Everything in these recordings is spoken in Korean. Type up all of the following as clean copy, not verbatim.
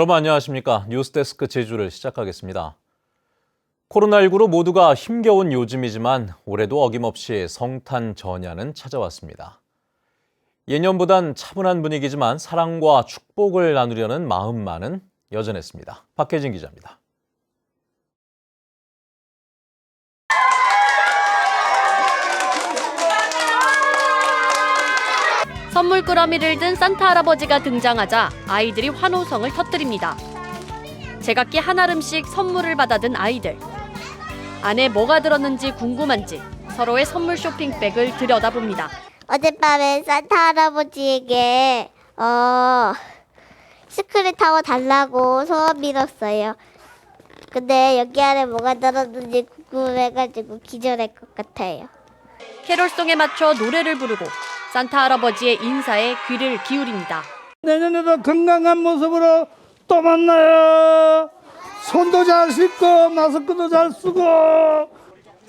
여러분 안녕하십니까? 뉴스데스크 제주를 시작하겠습니다. 코로나19로 모두가 힘겨운 요즘이지만 올해도 어김없이 성탄 전야는 찾아왔습니다. 예년보단 차분한 분위기지만 사랑과 축복을 나누려는 마음만은 여전했습니다. 박혜진 기자입니다. 선물 꾸러미를 든 산타 할아버지가 등장하자 아이들이 환호성을 터뜨립니다. 제각기 한 알음씩 선물을 받아든 아이들. 안에 뭐가 들었는지 궁금한지 서로의 선물 쇼핑백을 들여다봅니다. 어젯밤에 산타 할아버지에게 스크린 타워 달라고 소원 빌었어요. 근데 여기 안에 뭐가 들었는지 궁금해가지고 기절할 것 같아요. 캐롤송에 맞춰 노래를 부르고 산타 할아버지의 인사에 귀를 기울입니다. 내년에도 건강한 모습으로 또 만나요. 손도 잘 씻고 마스크도 잘 쓰고.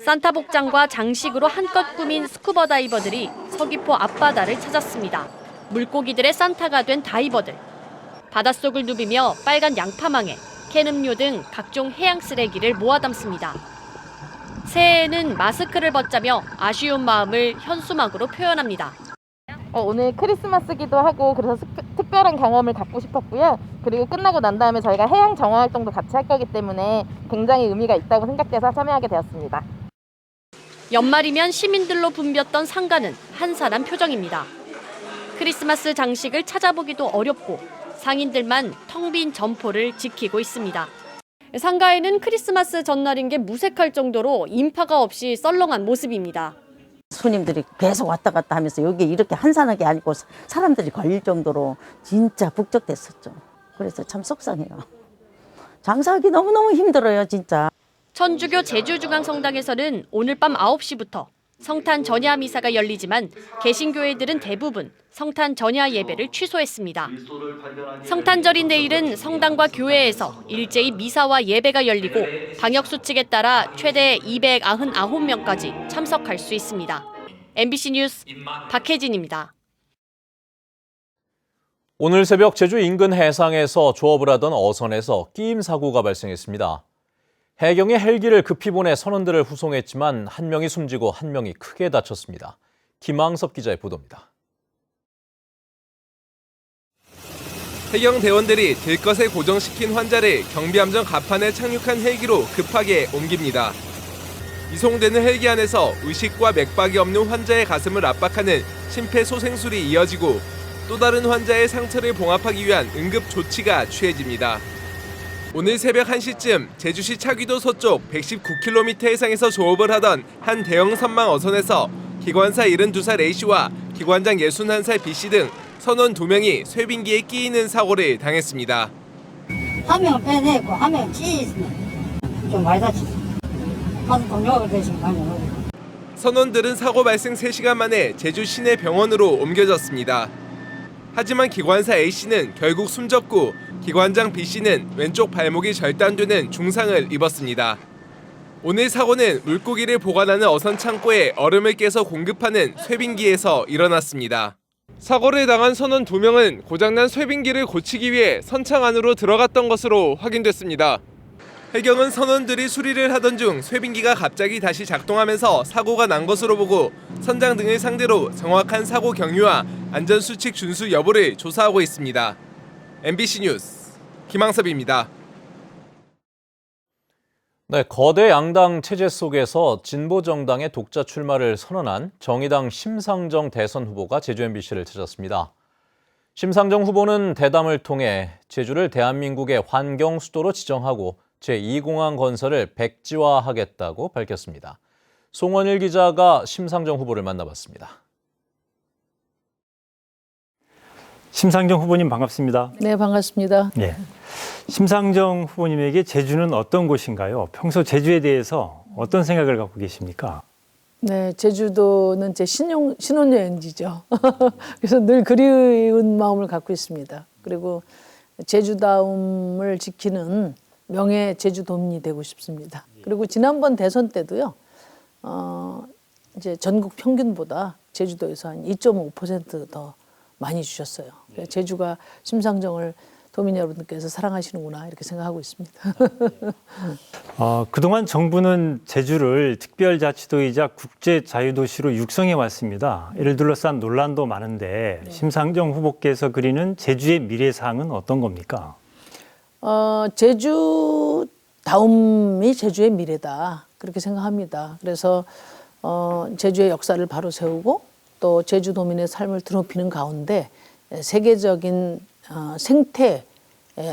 산타 복장과 장식으로 한껏 꾸민 스쿠버 다이버들이 서귀포 앞바다를 찾았습니다. 물고기들의 산타가 된 다이버들. 바닷속을 누비며 빨간 양파망에 캔음료 등 각종 해양 쓰레기를 모아 담습니다. 새해에는 마스크를 벗자며 아쉬운 마음을 현수막으로 표현합니다. 오늘 크리스마스기도 하고 그래서 특별한 경험을 갖고 싶었고요. 그리고 끝나고 난 다음에 저희가 해양 정화 활동도 같이 할 거기 때문에 굉장히 의미가 있다고 생각돼서 참여하게 되었습니다. 연말이면 시민들로 붐볐던 상가는 한산한 표정입니다. 크리스마스 장식을 찾아보기도 어렵고 상인들만 텅 빈 점포를 지키고 있습니다. 상가에는 크리스마스 전날인 게 무색할 정도로 인파가 없이 썰렁한 모습입니다. 손님들이 계속 왔다 갔다 하면서 여기 이렇게 한산하게 아니고 사람들이 걸릴 정도로 진짜 북적댔었죠. 그래서 참 속상해요. 장사하기 너무너무 힘들어요, 진짜. 천주교 제주중앙성당에서는 오늘 밤 9시부터 성탄 전야 미사가 열리지만 개신교회들은 대부분 성탄 전야 예배를 취소했습니다. 성탄절인 내일은 성당과 교회에서 일제히 미사와 예배가 열리고 방역수칙에 따라 최대 299명까지 참석할 수 있습니다. MBC 뉴스 박혜진입니다. 오늘 새벽 제주 인근 해상에서 조업을 하던 어선에서 끼임 사고가 발생했습니다. 해경이 헬기를 급히 보내 선원들을 후송했지만 한 명이 숨지고 한 명이 크게 다쳤습니다. 김항섭 기자의 보도입니다. 해경 대원들이 들것에 고정시킨 환자를 경비함정 갑판에 착륙한 헬기로 급하게 옮깁니다. 이송되는 헬기 안에서 의식과 맥박이 없는 환자의 가슴을 압박하는 심폐소생술이 이어지고 또 다른 환자의 상처를 봉합하기 위한 응급 조치가 취해집니다. 오늘 새벽 1시쯤 제주시 차귀도 서쪽 119km 해상에서 조업을 하던 한 대형 선망 어선에서 기관사 72살 A씨와 기관장 61살 B씨 등 선원 2명이 쇠빙기에 끼이는 사고를 당했습니다. 한 명은 빼내고 한 명은 찌있으면 좀 많이 다치죠. 가서 동료가 되시면 많이 어려워요. 선원들은 사고 발생 3시간 만에 제주 시내 병원으로 옮겨졌습니다. 하지만 기관사 A씨는 결국 숨졌고 기관장 B씨는 왼쪽 발목이 절단되는 중상을 입었습니다. 오늘 사고는 물고기를 보관하는 어선 창고에 얼음을 깨서 공급하는 쇠빙기에서 일어났습니다. 사고를 당한 선원 2명은 고장난 쇠빙기를 고치기 위해 선창 안으로 들어갔던 것으로 확인됐습니다. 해경은 선원들이 수리를 하던 중 쇠빙기가 갑자기 다시 작동하면서 사고가 난 것으로 보고 선장 등을 상대로 정확한 사고 경위와 안전수칙 준수 여부를 조사하고 있습니다. MBC 뉴스 김항섭입니다. 네, 거대 양당 체제 속에서 진보정당의 독자 출마를 선언한 정의당 심상정 대선 후보가 제주 MBC를 찾았습니다. 심상정 후보는 대담을 통해 제주를 대한민국의 환경 수도로 지정하고 제2공항 건설을 백지화하겠다고 밝혔습니다. 송원일 기자가 심상정 후보를 만나봤습니다. 심상정 후보님 반갑습니다. 네, 반갑습니다. 네. 심상정 후보님에게 제주는 어떤 곳인가요? 평소 제주에 대해서 어떤 생각을 갖고 계십니까? 네, 제주도는 제 신혼여행지죠. 그래서 늘 그리운 마음을 갖고 있습니다. 그리고 제주다움을 지키는 명예 제주도민이 되고 싶습니다. 그리고 지난번 대선 때도요, 이제 전국 평균보다 제주도에서 한 2.5% 더 많이 주셨어요. 제주가 심상정을 도민 여러분들께서 사랑하시는구나 이렇게 생각하고 있습니다. 그동안 정부는 제주를 특별자치도이자 국제자유도시로 육성해 왔습니다. 이를 둘러싼 논란도 많은데 심상정 후보께서 그리는 제주의 미래상은 어떤 겁니까? 제주다움이 제주의 미래다 그렇게 생각합니다. 그래서 제주의 역사를 바로 세우고 또 제주도민의 삶을 드높이는 가운데 세계적인 생태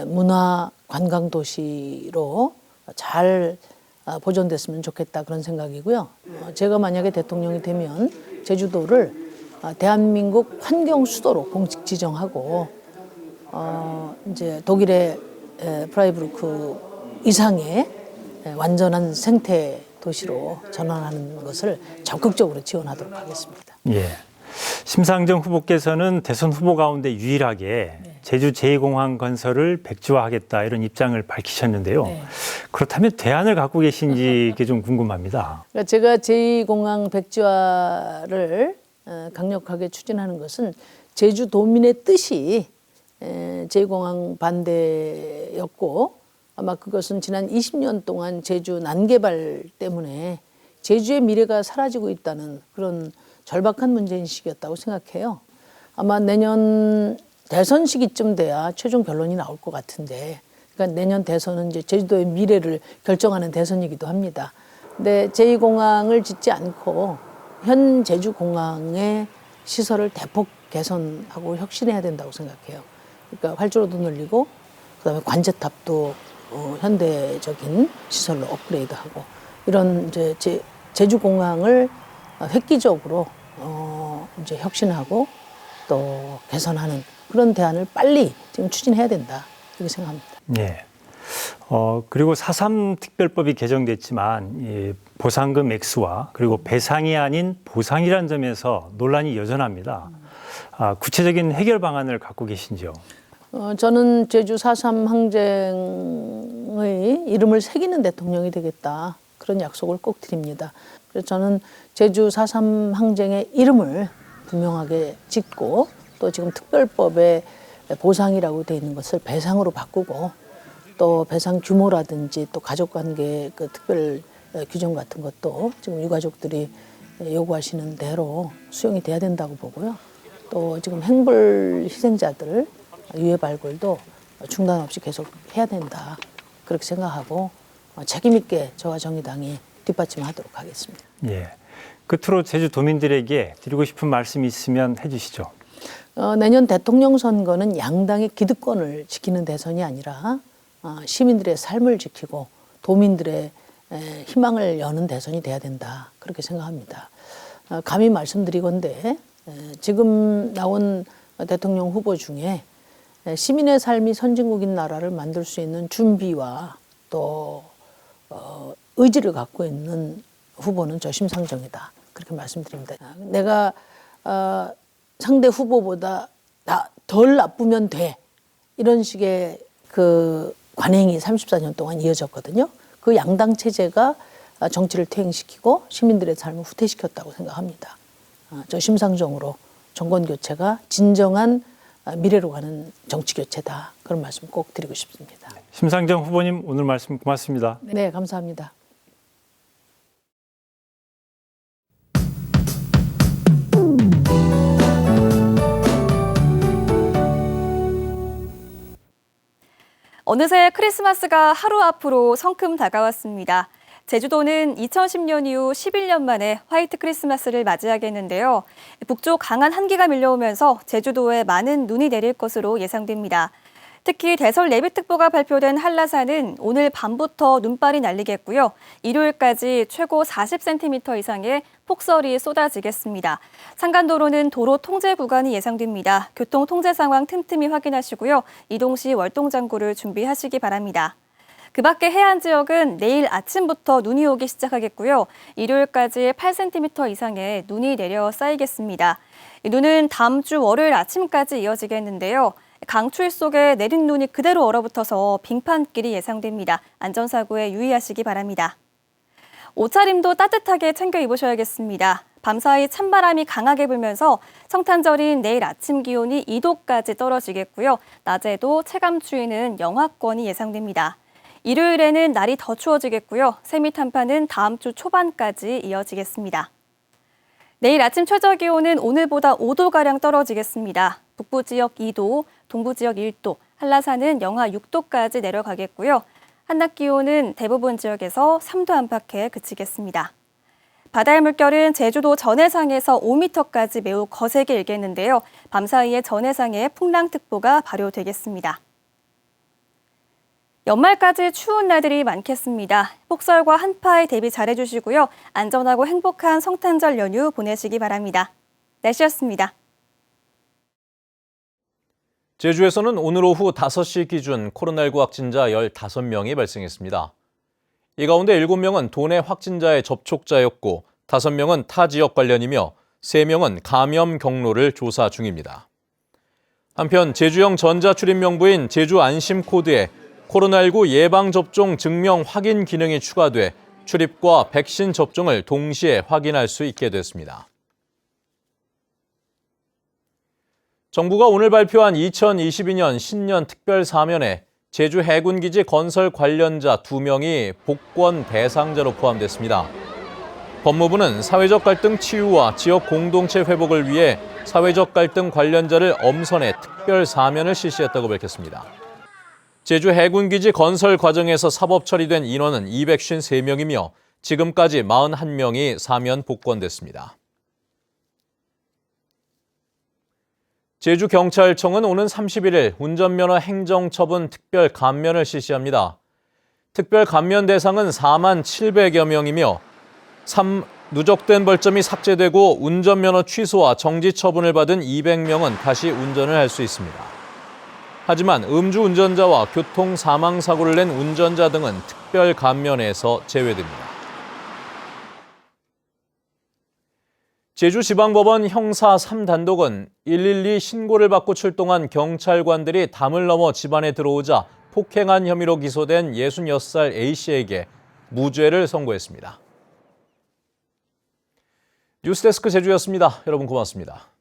문화 관광 도시로 잘 보존됐으면 좋겠다 그런 생각이고요. 제가 만약에 대통령이 되면 제주도를 대한민국 환경 수도로 공식 지정하고 이제 독일의 프라이부르크 이상의 완전한 생태 도시로 전환하는 것을 적극적으로 지원하도록 하겠습니다. 예. 심상정 후보께서는 대선 후보 가운데 유일하게 제주 제2공항 건설을 백지화하겠다 이런 입장을 밝히셨는데요. 그렇다면 대안을 갖고 계신지 이게 좀 궁금합니다. 그러니까 제가 제2공항 백지화를 강력하게 추진하는 것은 제주도민의 뜻이 제2공항 반대였고 아마 그것은 지난 20년 동안 제주 난개발 때문에 제주의 미래가 사라지고 있다는 그런 절박한 문제인식이었다고 생각해요. 아마 내년 대선 시기쯤 돼야 최종 결론이 나올 것 같은데, 그러니까 내년 대선은 이제 제주도의 미래를 결정하는 대선이기도 합니다. 근데 제2공항을 짓지 않고 현 제주공항의 시설을 대폭 개선하고 혁신해야 된다고 생각해요. 그러니까 활주로도 늘리고, 그다음에 관제탑도 현대적인 시설로 업그레이드하고 이런 이제 제주공항을 획기적으로 이제 혁신하고 또 개선하는 그런 대안을 빨리 지금 추진해야 된다 이렇게 생각합니다. 예. 그리고 4.3 특별법이 개정됐지만 이 보상금 액수와 그리고 배상이 아닌 보상이라는 점에서 논란이 여전합니다. 구체적인 해결 방안을 갖고 계신지요? 저는 제주 4.3 항쟁의 이름을 새기는 대통령이 되겠다 그런 약속을 꼭 드립니다. 그래서 저는 제주 4.3 항쟁의 이름을 분명하게 짓고 또 지금 특별법에 보상이라고 되어 있는 것을 배상으로 바꾸고 또 배상 규모라든지 또 가족관계 그 특별 규정 같은 것도 지금 유가족들이 요구하시는 대로 수용이 돼야 된다고 보고요. 또 지금 행불 희생자들 유해 발굴도 중단 없이 계속 해야 된다 그렇게 생각하고 책임 있게 저와 정의당이 뒷받침하도록 하겠습니다. 예. 끝으로 제주 도민들에게 드리고 싶은 말씀이 있으면 해주시죠. 내년 대통령 선거는 양당의 기득권을 지키는 대선이 아니라 시민들의 삶을 지키고 도민들의 희망을 여는 대선이 돼야 된다 그렇게 생각합니다. 감히 말씀드리건대 지금 나온 대통령 후보 중에 시민의 삶이 선진국인 나라를 만들 수 있는 준비와 또 의지를 갖고 있는 후보는 저 심상정이다 그렇게 말씀드립니다. 내가 상대 후보보다 덜 나쁘면 돼 이런 식의 그 관행이 34년 동안 이어졌거든요. 그 양당 체제가 정치를 퇴행시키고 시민들의 삶을 후퇴시켰다고 생각합니다. 저 심상정으로 정권 교체가 진정한 미래로 가는 정치 교체다 그런 말씀 꼭 드리고 싶습니다. 심상정 후보님 오늘 말씀 고맙습니다. 네, 감사합니다. 어느새 크리스마스가 하루 앞으로 성큼 다가왔습니다. 제주도는 2010년 이후 11년 만에 화이트 크리스마스를 맞이하겠는데요. 북쪽 강한 한기가 밀려오면서 제주도에 많은 눈이 내릴 것으로 예상됩니다. 특히 대설 예비특보가 발표된 한라산은 오늘 밤부터 눈발이 날리겠고요. 일요일까지 최고 40cm 이상의 폭설이 쏟아지겠습니다. 산간도로는 도로 통제 구간이 예상됩니다. 교통 통제 상황 틈틈이 확인하시고요. 이동 시 월동장구를 준비하시기 바랍니다. 그 밖에 해안 지역은 내일 아침부터 눈이 오기 시작하겠고요. 일요일까지 8cm 이상의 눈이 내려 쌓이겠습니다. 이 눈은 다음 주 월요일 아침까지 이어지겠는데요. 강추위 속에 내린 눈이 그대로 얼어붙어서 빙판길이 예상됩니다. 안전사고에 유의하시기 바랍니다. 옷차림도 따뜻하게 챙겨 입으셔야겠습니다. 밤사이 찬바람이 강하게 불면서 성탄절인 내일 아침 기온이 2도까지 떨어지겠고요. 낮에도 체감 추위는 영하권이 예상됩니다. 일요일에는 날이 더 추워지겠고요. 세미 한파는 다음 주 초반까지 이어지겠습니다. 내일 아침 최저 기온은 오늘보다 5도가량 떨어지겠습니다. 북부 지역 2도, 동부 지역 1도, 한라산은 영하 6도까지 내려가겠고요. 한낮 기온은 대부분 지역에서 3도 안팎에 그치겠습니다. 바다의 물결은 제주도 전해상에서 5m까지 매우 거세게 일겠는데요. 밤사이에 전해상에 풍랑특보가 발효되겠습니다. 연말까지 추운 날들이 많겠습니다. 폭설과 한파에 대비 잘해주시고요. 안전하고 행복한 성탄절 연휴 보내시기 바랍니다. 날씨였습니다. 제주에서는 오늘 오후 5시 기준 코로나19 확진자 15명이 발생했습니다. 이 가운데 7명은 도내 확진자의 접촉자였고 5명은 타 지역 관련이며 3명은 감염 경로를 조사 중입니다. 한편 제주형 전자출입명부인 제주 안심코드에 코로나19 예방접종 증명 확인 기능이 추가돼 출입과 백신 접종을 동시에 확인할 수 있게 됐습니다. 정부가 오늘 발표한 2022년 신년 특별 사면에 제주 해군기지 건설 관련자 2명이 복권 대상자로 포함됐습니다. 법무부는 사회적 갈등 치유와 지역 공동체 회복을 위해 사회적 갈등 관련자를 엄선해 특별 사면을 실시했다고 밝혔습니다. 제주 해군기지 건설 과정에서 사법 처리된 인원은 253명이며 지금까지 41명이 사면 복권됐습니다. 제주경찰청은 오는 31일 운전면허 행정처분 특별 감면을 실시합니다. 특별 감면 대상은 4만 700여 명이며 누적된 벌점이 삭제되고 운전면허 취소와 정지 처분을 받은 200명은 다시 운전을 할 수 있습니다. 하지만 음주운전자와 교통사망사고를 낸 운전자 등은 특별 감면에서 제외됩니다. 제주지방법원 형사 3단독은 112 신고를 받고 출동한 경찰관들이 담을 넘어 집안에 들어오자 폭행한 혐의로 기소된 66살 A씨에게 무죄를 선고했습니다. 뉴스데스크 제주였습니다. 여러분 고맙습니다.